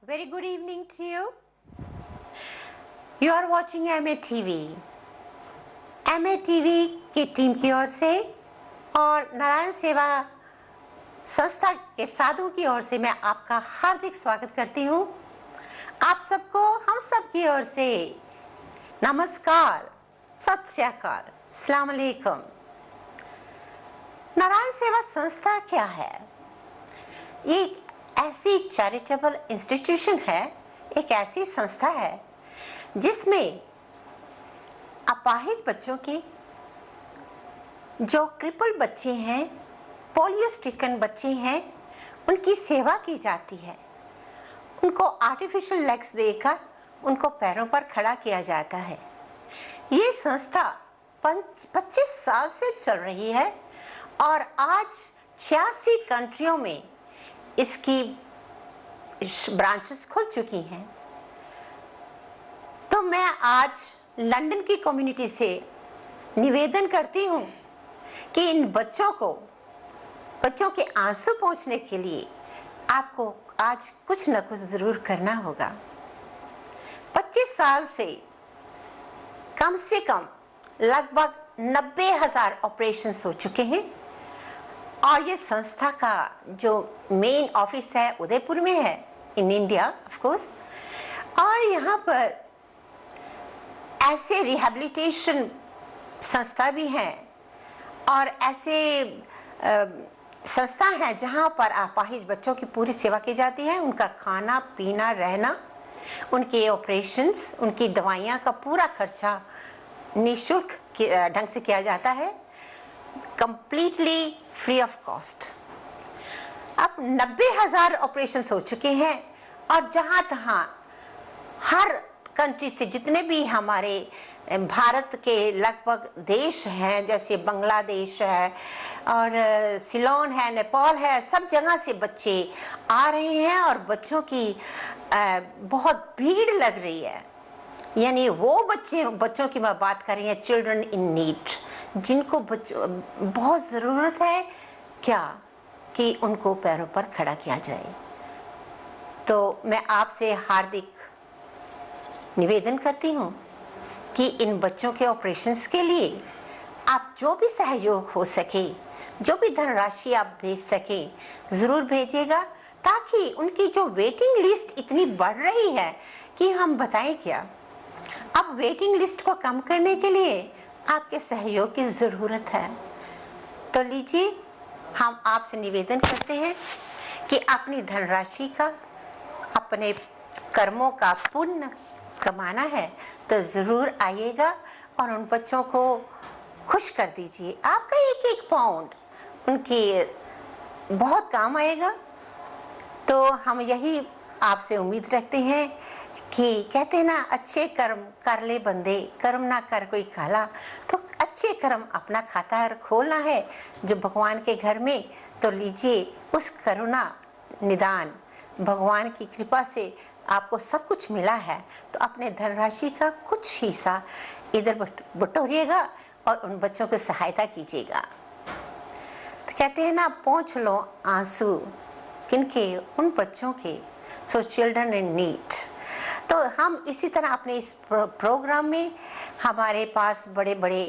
Very good evening to you. You are watching MA TV. MA TV की team की ओर से और नारायण सेवा संस्था के साधु की ओर से मैं आपका हार्दिक स्वागत करती हूँ। आप सबको हम सब की ओर से नमस्कार, सत श्री अकाल, अस्सलाम वालेकुम। नारायण सेवा संस्था क्या है? एक ऐसी चैरिटेबल इंस्टीट्यूशन है, एक ऐसी संस्था है जिसमें अपाहिज बच्चों के, जो क्रिपल बच्चे हैं, पोलियो स्ट्रिकन बच्चे हैं, उनकी सेवा की जाती है। उनको आर्टिफिशियल लेग्स देकर उनको पैरों पर खड़ा किया जाता है। ये संस्था 25 साल से चल रही है और आज 86 कंट्रियों में इसकी ब्रांचेस खुल चुकी हैं। तो मैं आज लंदन की कम्युनिटी से निवेदन करती हूँ कि इन बच्चों के आंसू पहुँचने के लिए आपको आज कुछ न कुछ ज़रूर करना होगा। 25 साल से कम लगभग 90,000 ऑपरेशंस हो चुके हैं और ये संस्था का जो मेन ऑफिस है उदयपुर में है, इन इंडिया ऑफ कोर्स। और यहाँ पर ऐसे रिहैबिलिटेशन संस्था भी हैं और ऐसे संस्था हैं जहाँ पर अपाहिज बच्चों की पूरी सेवा की जाती है। उनका खाना पीना रहना, उनके ऑपरेशंस, उनकी दवाइयाँ का पूरा खर्चा निःशुल्क ढंग से किया जाता है, कंप्लीटली फ्री ऑफ कॉस्ट। अब 90,000 ऑपरेशंस हो चुके हैं और जहाँ तहाँ हर कंट्री से जितने भी हमारे भारत के लगभग देश हैं, जैसे बांग्लादेश है और सिलोन है, नेपाल है, सब जगह से बच्चे आ रहे हैं और बच्चों की बहुत भीड़ लग रही है। यानी वो बच्चों की मैं बात कर रही हूँ, चिल्ड्रन इन नीड, जिनको बहुत ज़रूरत है क्या कि उनको पैरों पर खड़ा किया जाए। तो मैं आपसे हार्दिक निवेदन करती हूँ कि इन बच्चों के ऑपरेशंस के लिए आप जो भी सहयोग हो सके, जो भी धनराशि आप भेज सकें, ज़रूर भेजिएगा, ताकि उनकी जो वेटिंग लिस्ट इतनी बढ़ रही है कि हम बताएं क्या। अब वेटिंग लिस्ट को कम करने के लिए आपके सहयोग की ज़रूरत है। तो लीजिए, हम आपसे निवेदन करते हैं कि अपनी धनराशि का, अपने कर्मों का पुण्य कमाना है तो ज़रूर आइएगा और उन बच्चों को खुश कर दीजिए। आपका एक पाउंड उनकी बहुत काम आएगा। तो हम यही आपसे उम्मीद रखते हैं कि कहते हैं ना, अच्छे कर्म कर ले बंदे, कर्म ना कर कोई काला। तो अच्छे कर्म अपना खाता खोलना है जो भगवान के घर में। तो लीजिए, उस करुणा निदान भगवान की कृपा से आपको सब कुछ मिला है, तो अपने धनराशि का कुछ हिस्सा इधर बटोरिएगा और उन बच्चों को सहायता कीजिएगा। तो कहते हैं ना, पोंछ लो आंसू किनके, उन बच्चों के, सो चिल्ड्रन इन नीड। तो हम इसी तरह अपने इस प्रोग्राम में हमारे पास बड़े बड़े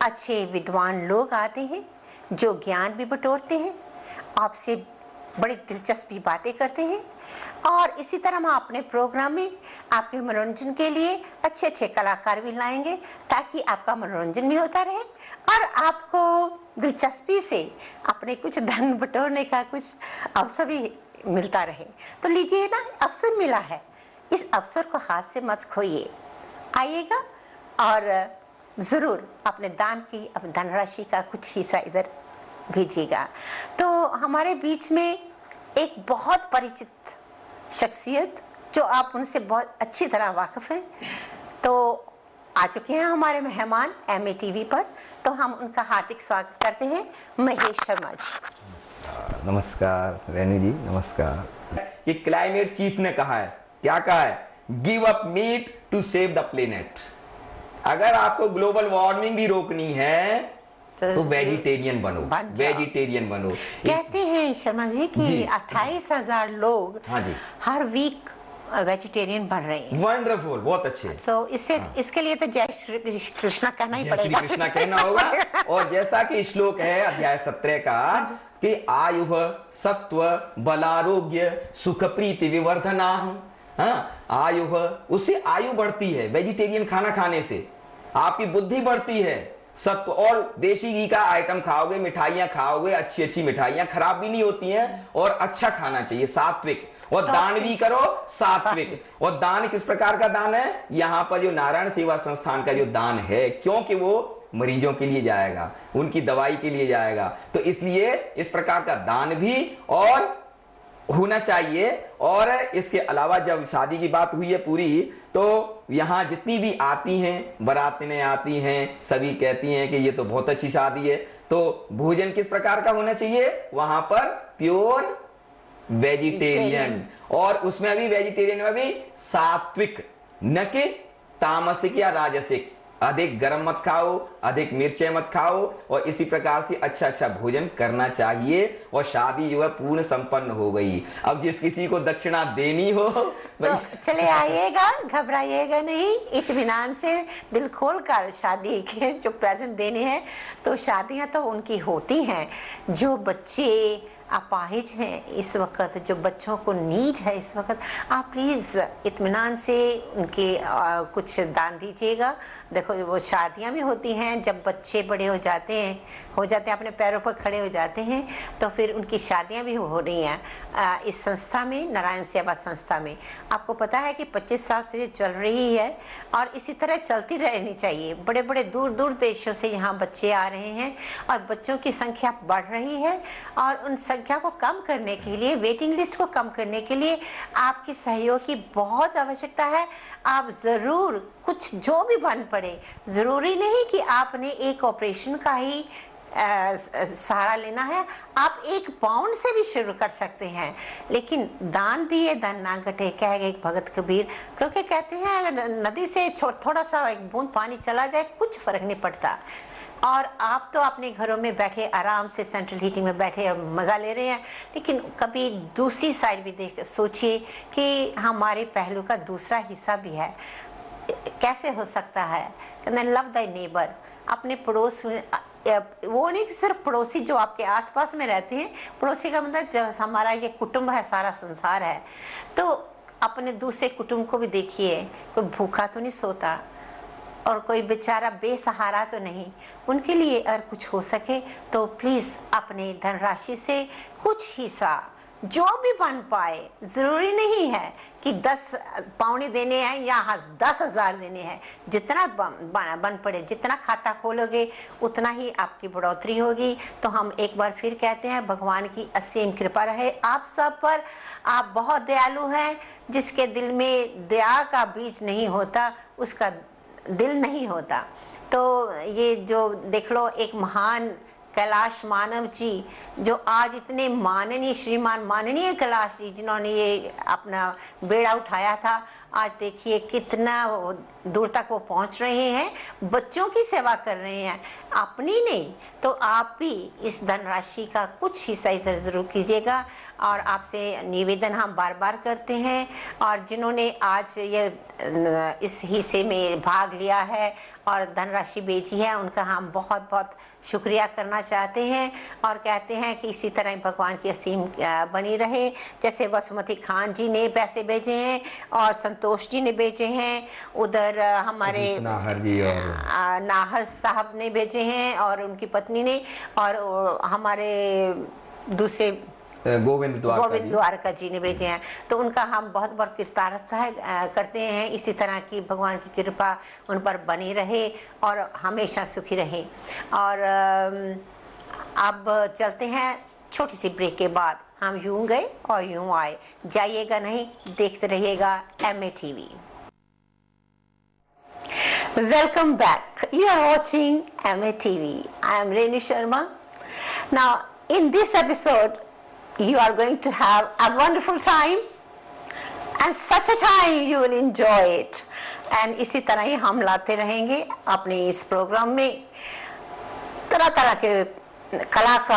अच्छे विद्वान लोग आते हैं जो ज्ञान भी बटोरते हैं, आपसे बड़ी दिलचस्पी बातें करते हैं। और इसी तरह हम अपने प्रोग्राम में आपके मनोरंजन के लिए अच्छे अच्छे कलाकार भी लाएंगे, ताकि आपका मनोरंजन भी होता रहे और आपको दिलचस्पी से अपने कुछ धन बटोरने का कुछ अवसर भी मिलता रहे। तो लीजिए ना, अवसर मिला है, इस अवसर को हाथ से मत खोइए, आइएगा और ज़रूर अपने दान की, अपनी धनराशि का कुछ हिस्सा इधर भेजिएगा। तो हमारे बीच में एक बहुत परिचित शख्सियत, जो आप उनसे बहुत अच्छी तरह वाकिफ़ हैं, तो आ चुके हैं हमारे मेहमान MA TV पर। तो हम उनका हार्दिक स्वागत करते हैं, महेश शर्मा जी। नमस्कार रेनू जी, नमस्कार। कि क्लाइमेट चीफ ने कहा है, क्या कहा है? Give up meat to save the planet. अगर आपको ग्लोबल वार्मिंग भी रोकनी है तो वेजिटेरियन बनो, वेजिटेरियन बनो। कहते हैं शर्मा जी कि 28,000 लोग हाँ जी, हर वीक वेजिटेरियन बन रहे हैं। वंडरफुल, बहुत अच्छे। तो इसके लिए तो जय श्री कृष्णा कहना ही जय श्री पड़ेगा। कृष्णा कहना होगा। और जैसा कि श्लोक है अध्याय 17 का कि आयुः सत्व बलारोग्य सुख प्रीति विवर्धना। हाँ, आयुः, उससे आयु बढ़ती है वेजिटेरियन खाना खाने से, आपकी बुद्धि बढ़ती है। सत्व, और देसी घी का आइटम खाओगे, मिठाइयां खाओगे, अच्छी अच्छी मिठाइयां, खराब भी नहीं होती हैं, और अच्छा खाना चाहिए, सात्विक। और दान भी करो सात्विक। और दान किस प्रकार का दान है? यहां पर जो नारायण सेवा संस्थान का जो दान है, क्योंकि वो मरीजों के लिए जाएगा, उनकी दवाई के लिए जाएगा, तो इसलिए इस प्रकार का दान भी और होना चाहिए। और इसके अलावा जब शादी की बात हुई है पूरी, तो यहां जितनी भी आती हैं, बारातिनें आती हैं, सभी कहती हैं कि ये तो बहुत अच्छी शादी है। तो भोजन किस प्रकार का होना चाहिए? वहां पर प्योर वेजिटेरियन, और उसमें भी वेजिटेरियन में भी सात्विक, न कि तामसिक या राजसिक। अधिक गरम मत खाओ, अधिक मिर्चें मत खाओ, और इसी प्रकार से अच्छा अच्छा भोजन करना चाहिए। और शादी जो है पूर्ण संपन्न हो गई। अब जिस किसी को दक्षिणा देनी हो तो चले आइएगा, घबराइएगा नहीं, इत्मीनान से दिल खोल कर शादी के जो प्रेजेंट देने हैं। तो शादियां तो उनकी होती हैं। जो बच्चे अपाहिज हैं इस वक्त, जो बच्चों को नीड है इस वक्त, आप प्लीज़ इत्मीनान से उनके कुछ दान दीजिएगा। देखो, वो शादियां भी होती हैं, जब बच्चे बड़े हो जाते हैं अपने पैरों पर खड़े हो जाते हैं, तो फिर उनकी शादियां भी हो रही हैं इस संस्था में, नारायण सेवा संस्था में। आपको पता है कि 25 साल से चल रही है, और इसी तरह चलती रहनी चाहिए। बड़े बड़े दूर दूर देशों से यहाँ बच्चे आ रहे हैं, और बच्चों की संख्या बढ़ रही है। और उन संख्या को कम करने के लिए, वेटिंग लिस्ट को कम करने के लिए आपके सहयोग की बहुत आवश्यकता है। आप ज़रूर कुछ जो भी बन पड़े, ज़रूरी नहीं कि आपने एक ऑपरेशन का ही सहारा लेना है। आप 1 पाउंड से भी शुरू कर सकते हैं, लेकिन दान दिए धन ना घटे, कह गए भगत कबीर। क्योंकि कहते हैं अगर नदी से थोड़ा सा एक बूंद पानी चला जाए, कुछ फर्क नहीं पड़ता। और आप तो अपने घरों में बैठे आराम से सेंट्रल हीटिंग में बैठे और मज़ा ले रहे हैं, लेकिन कभी दूसरी साइड भी देख सोचिए कि हमारे पहलू का दूसरा हिस्सा भी है। कैसे हो सकता है? लव दाई नेबर, अपने पड़ोस में, वो नहीं कि सिर्फ पड़ोसी जो आपके आसपास में रहते हैं, पड़ोसी का मतलब जो हमारा ये कुटुंब है, सारा संसार है। तो अपने दूसरे कुटुंब को भी देखिए, कोई भूखा तो नहीं सोता, और कोई बेचारा बेसहारा तो नहीं। उनके लिए अगर कुछ हो सके तो प्लीज़ अपने धनराशि से कुछ हिस्सा जो भी बन पाए, ज़रूरी नहीं है कि 10 पाउंड देने हैं या 10,000 देने हैं। जितना बन पड़े, जितना खाता खोलोगे उतना ही आपकी बढ़ोतरी होगी। तो हम एक बार फिर कहते हैं, भगवान की असीम कृपा रहे आप सब पर। आप बहुत दयालु हैं। जिसके दिल में दया का बीज नहीं होता, उसका दिल नहीं होता। तो ये जो देख लो, एक महान कैलाश मानव जी जो आज इतने माननीय, श्रीमान माननीय कैलाश जी जिन्होंने ये अपना बेड़ा उठाया था, आज देखिए कितना दूर तक वो पहुंच रहे हैं, बच्चों की सेवा कर रहे हैं, अपनी नहीं। तो आप भी इस धनराशि का कुछ हिस्सा इधर जरूर कीजिएगा। और आपसे निवेदन हम बार बार करते हैं, और जिन्होंने आज ये इस हिस्से में भाग लिया है और धनराशि भेजी है, उनका हम बहुत बहुत शुक्रिया करना चाहते हैं। और कहते हैं कि इसी तरह भगवान की असीम बनी रहे। जैसे वसुमती खान जी ने पैसे भेजे हैं और संतोष जी ने भेजे हैं, उधर हमारे नाहर साहब ने भेजे हैं और उनकी पत्नी ने, और हमारे दूसरे गोविंद द्वारका जी ने भेजे हैं। तो उनका हम बहुत बहुत कृतज्ञता करते हैं। इसी तरह की भगवान की कृपा उन पर बनी रहे और हमेशा सुखी रहे। और अब चलते हैं, छोटी सी ब्रेक के बाद हम यूं गए और यूं आए। जाइएगा नहीं, देखते रहिएगा MA TV। Welcome back. You are watching MA TV. I am Renu Sharma. Now, in this episode, you are going to have a wonderful time, and such a time you will enjoy it. And इसी तरह ही हम लाते रहेंगे अपने इस programme में तरह तरह के कलाकार।